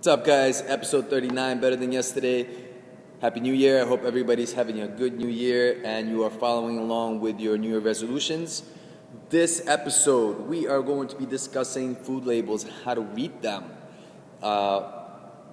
What's up, guys? Episode 39, better than yesterday. Happy New Year. I hope everybody's having a good New Year and you are following along with your New Year resolutions. This episode, we are going to be discussing food labels, how to read them,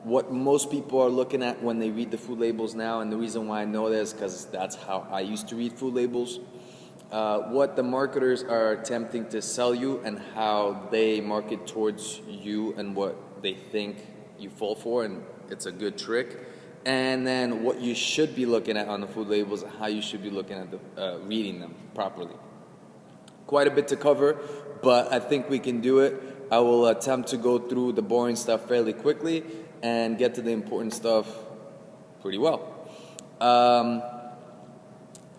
what most people are looking at when they read the food labels now, and the reason why I know this is because that's how I used to read food labels. What the marketers are attempting to sell you and how they market towards you and what they think you fall for, and it's a good trick. And then what you should be looking at on the food labels and how you should be looking at the reading them properly. Quite a bit to cover, but I think we can do it. I will attempt to go through the boring stuff fairly quickly and get to the important stuff pretty well. I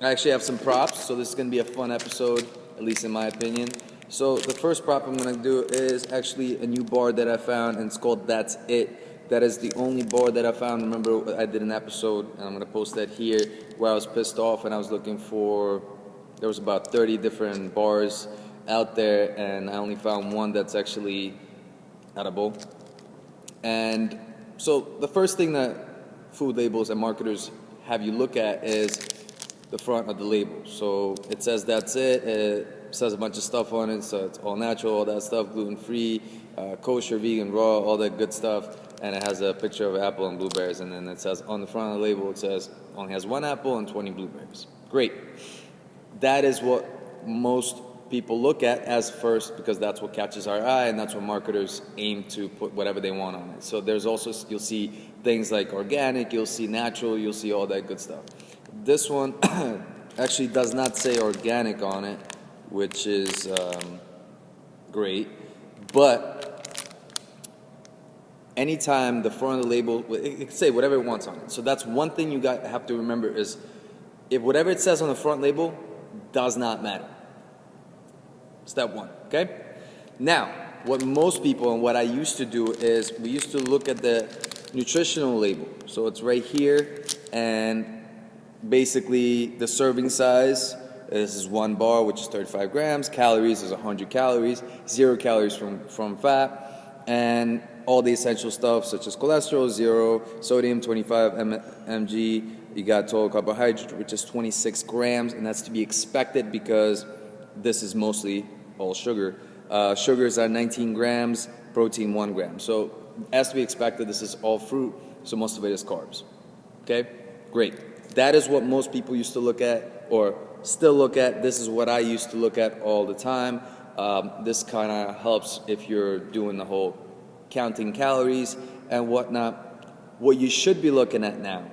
actually have some props, so this is going to be a fun episode, at least in my opinion. So the first prop I'm going to do is actually a new bar that I found, and it's called That's It. That is the only bar that I found. Remember, I did an episode, and I'm going to post that here, where I was pissed off and I was looking for, there was about 30 different bars out there, and I only found one that's actually edible. And so the first thing that food labels and marketers have you look at is the front of the label. So it says That's It. It says a bunch of stuff on it, so it's all natural, all that stuff, gluten-free, kosher, vegan, raw, all that good stuff. And it has a picture of apple and blueberries, and then it says on the front of the label, it says only has 1 apple and 20 blueberries. Great. That is what most people look at as first, because that's what catches our eye, and that's what marketers aim to put whatever they want on it. So there's also, you'll see things like organic, you'll see natural, you'll see all that good stuff. This one actually does not say organic on it, which is great, but anytime the front of the label, it can say whatever it wants on it. So that's one thing you have to remember is, if whatever it says on the front label does not matter. Step one, okay? Now, what most people and what I used to do is we used to look at the nutritional label. So it's right here, and basically the serving size. This is 1 bar, which is 35 grams. Calories is 100 calories. 0 calories from fat. And all the essential stuff, such as cholesterol, 0. Sodium, 25 mg. You got total carbohydrate, which is 26 grams. And that's to be expected because this is mostly all sugar. Sugars are 19 grams. Protein, 1 gram. So as to be expected, this is all fruit. So most of it is carbs. Okay? Great. That is what most people used to look at, or still look at. This is what I used to look at all the time. This kind of helps if you're doing the whole counting calories and whatnot. What you should be looking at now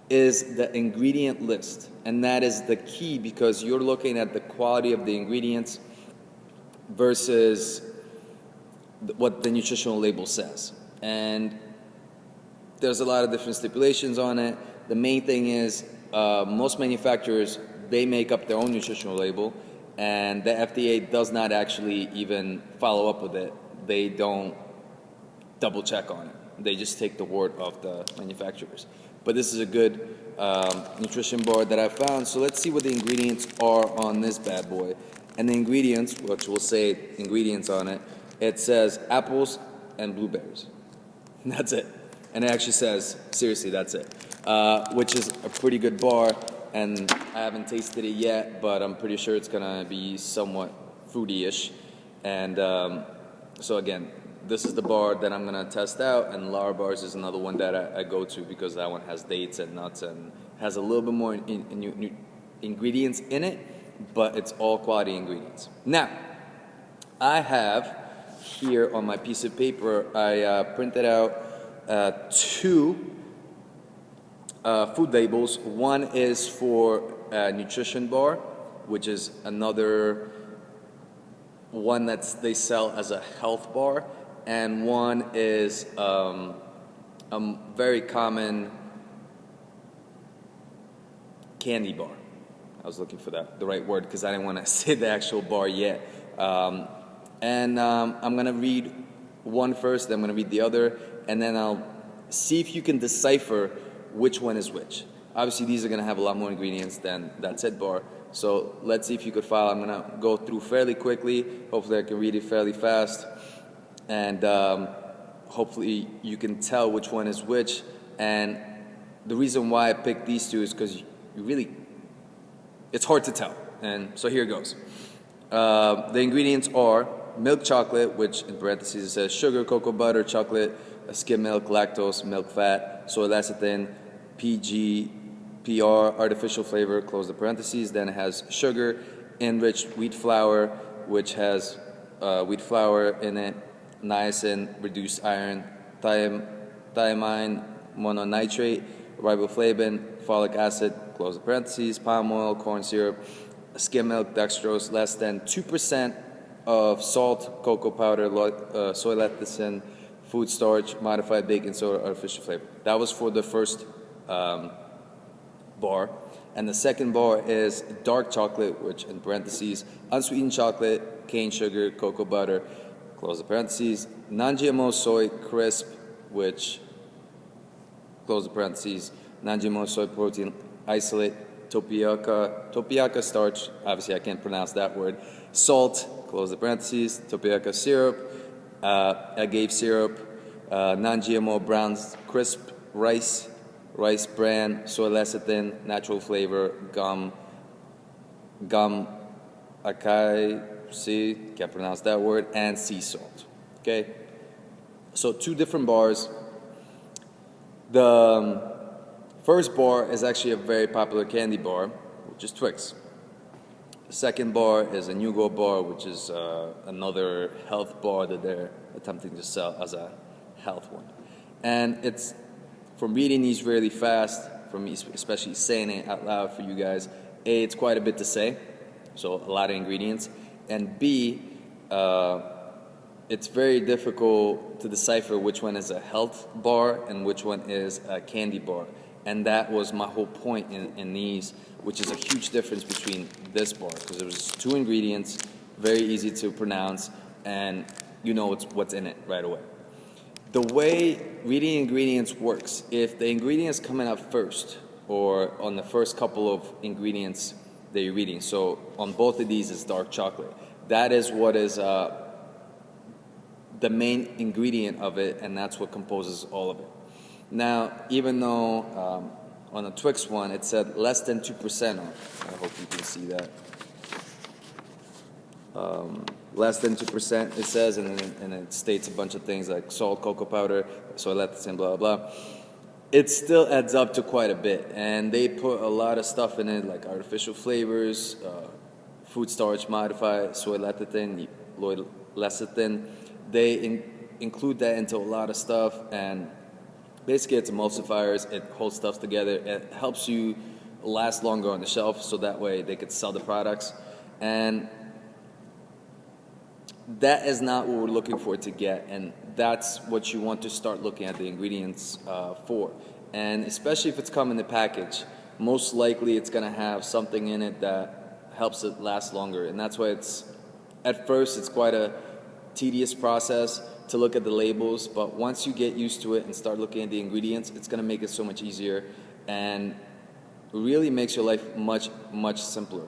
is the ingredient list, and that is the key, because you're looking at the quality of the ingredients versus what the nutritional label says. And there's a lot of different stipulations on it. The main thing is most manufacturers, they make up their own nutritional label, and the FDA does not actually even follow up with it. They don't double check on it. They just take the word of the manufacturers. But this is a good nutrition bar that I found. So let's see what the ingredients are on this bad boy. And the ingredients, which will say ingredients on it, it says apples and blueberries. That's it. And it actually says, seriously, that's it. Which is a pretty good bar. And I haven't tasted it yet, but I'm pretty sure it's going to be somewhat fruity-ish. And so again, this is the bar that I'm going to test out, and Lara Bars is another one that I go to because that one has dates and nuts and has a little bit more ingredients in it, but it's all quality ingredients. Now, I have here on my piece of paper, I printed out 2 food labels. One is for a nutrition bar, which is another one that they sell as a health bar, and one is a very common candy bar. I was looking for the right word because I didn't want to say the actual bar yet. I'm going to read one first, then I'm going to read the other, and then I'll see if you can decipher which one is which. Obviously, these are going to have a lot more ingredients than That's It bar. So let's see if you could follow. I'm going to go through fairly quickly. Hopefully I can read it fairly fast. And hopefully you can tell which one is which. And the reason why I picked these two is because it's hard to tell. And so here it goes. The ingredients are milk chocolate, which in parentheses it says sugar, cocoa butter, chocolate, skim milk, lactose, milk fat, soy lecithin, PGPR, artificial flavor, close the parentheses. Then it has sugar, enriched wheat flour, which has wheat flour in it, niacin, reduced iron, thiamine mononitrate, riboflavin, folic acid, close the parentheses, palm oil, corn syrup, skim milk, dextrose, less than 2% of salt, cocoa powder, soy lecithin, food starch, modified baking soda, artificial flavor. That was for the first bar. And the second bar is dark chocolate, which in parentheses, unsweetened chocolate, cane sugar, cocoa butter, close the parentheses, non-GMO soy crisp, which, close the parentheses, non-GMO soy protein isolate, tapioca starch, obviously I can't pronounce that word, salt, close the parentheses, tapioca syrup, agave syrup, non-GMO brown crisp rice bran, soy lecithin, natural flavor, gum acai, can't pronounce that word, and sea salt. Okay, so two different bars. The first bar is actually a very popular candy bar, which is Twix. The second bar is a Nugo bar, which is another health bar that they're attempting to sell as a health one. And it's, from reading these really fast, from me especially saying it out loud for you guys, A, it's quite a bit to say, so a lot of ingredients, and B, it's very difficult to decipher which one is a health bar and which one is a candy bar. And that was my whole point in these, which is a huge difference between this bar, because it was 2 ingredients, very easy to pronounce, and you know what's in it right away. The way reading ingredients works, if the ingredients coming up first, or on the first couple of ingredients that you're reading, so on both of these is dark chocolate, that is what is the main ingredient of it, and that's what composes all of it. Now, even though on the Twix one it said less than 2% off, I hope you can see that. Less than 2% it says, and it states a bunch of things like salt, cocoa powder, soy lecithin, blah, blah, blah. It still adds up to quite a bit, and they put a lot of stuff in it, like artificial flavors, food starch modified, soy lecithin, they include that into a lot of stuff, and basically it's emulsifiers, it holds stuff together, it helps you last longer on the shelf, so that way they could sell the products. And that is not what we're looking for to get, and that's what you want to start looking at the ingredients for. And especially if it's come in the package, most likely it's going to have something in it that helps it last longer. And that's why at first it's quite a tedious process to look at the labels, but once you get used to it and start looking at the ingredients, it's going to make it so much easier and really makes your life much, much simpler.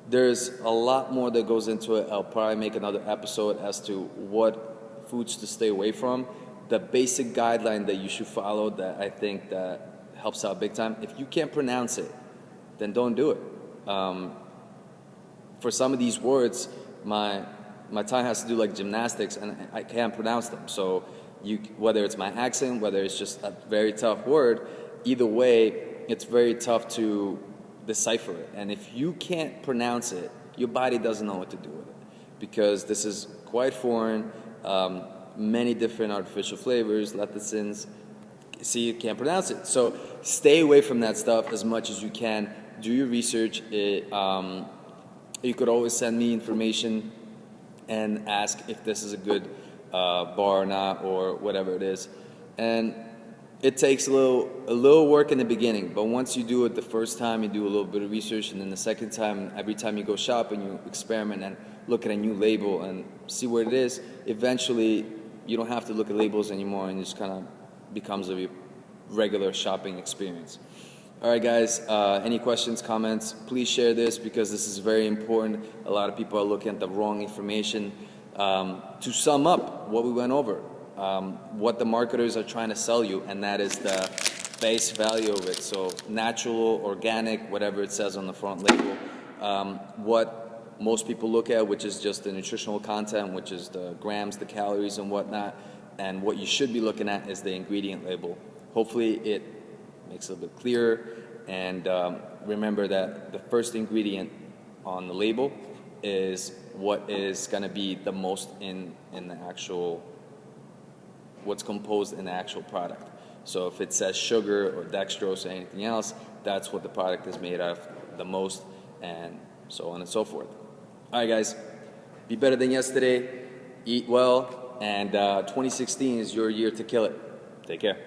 There's a lot more that goes into it. I'll probably make another episode as to what foods to stay away from. The basic guideline that you should follow that I think that helps out big time. If you can't pronounce it, then don't do it. For some of these words, my tongue has to do like gymnastics, and I can't pronounce them. So whether it's my accent, whether it's just a very tough word, either way, it's very tough to decipher it. And if you can't pronounce it, your body doesn't know what to do with it, because this is quite foreign. Many different artificial flavors, lecithins. See, you can't pronounce it. So stay away from that stuff as much as you can. Do your research. You could always send me information and ask if this is a good bar or not, or whatever it is. And it takes a little work in the beginning, but once you do it the first time, you do a little bit of research, and then the second time, every time you go shopping, you experiment and look at a new label and see what it is. Eventually, you don't have to look at labels anymore, and it just kind of becomes a regular shopping experience. All right, guys, any questions, comments, please share this, because this is very important. A lot of people are looking at the wrong information. To sum up what we went over, what the marketers are trying to sell you, and that is the face value of it. So natural, organic, whatever it says on the front label. What most people look at, which is just the nutritional content, which is the grams, the calories, and whatnot. And what you should be looking at is the ingredient label. Hopefully it makes it a little bit clearer. And remember that the first ingredient on the label is what is going to be the most in the actual, what's composed in the actual product. So if it says sugar or dextrose or anything else, that's what the product is made of the most, and so on and so forth. All right, guys, be better than yesterday, eat well, and 2016 is your year to kill it. Take care.